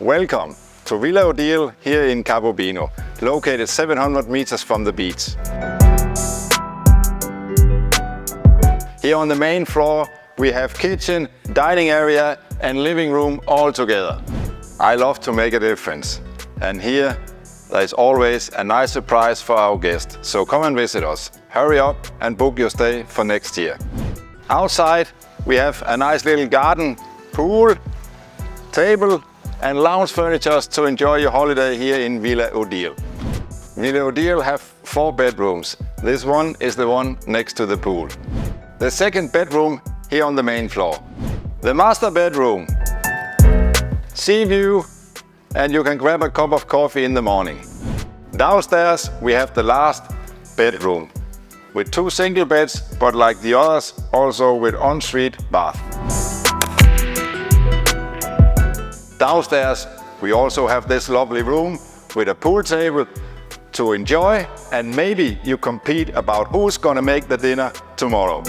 Welcome to Villa Odile here in Cabo Bino, located 700 meters from the beach. Here on the main floor we have kitchen, dining area and living room all together. I love to make a difference, and here there is always a nice surprise for our guests, so come and visit us. Hurry up and book your stay for next year. Outside we have a nice little garden, pool, table and lounge furniture to enjoy your holiday here in Villa Odile. Villa Odile have 4 bedrooms. This one is the one next to the pool. The second bedroom here on the main floor. The master bedroom. Sea view, and you can grab a cup of coffee in the morning. Downstairs we have the last bedroom with 2 single beds, but like the others, also with ensuite bath. Downstairs we also have this lovely room with a pool table to enjoy, and maybe you compete about who's gonna make the dinner tomorrow.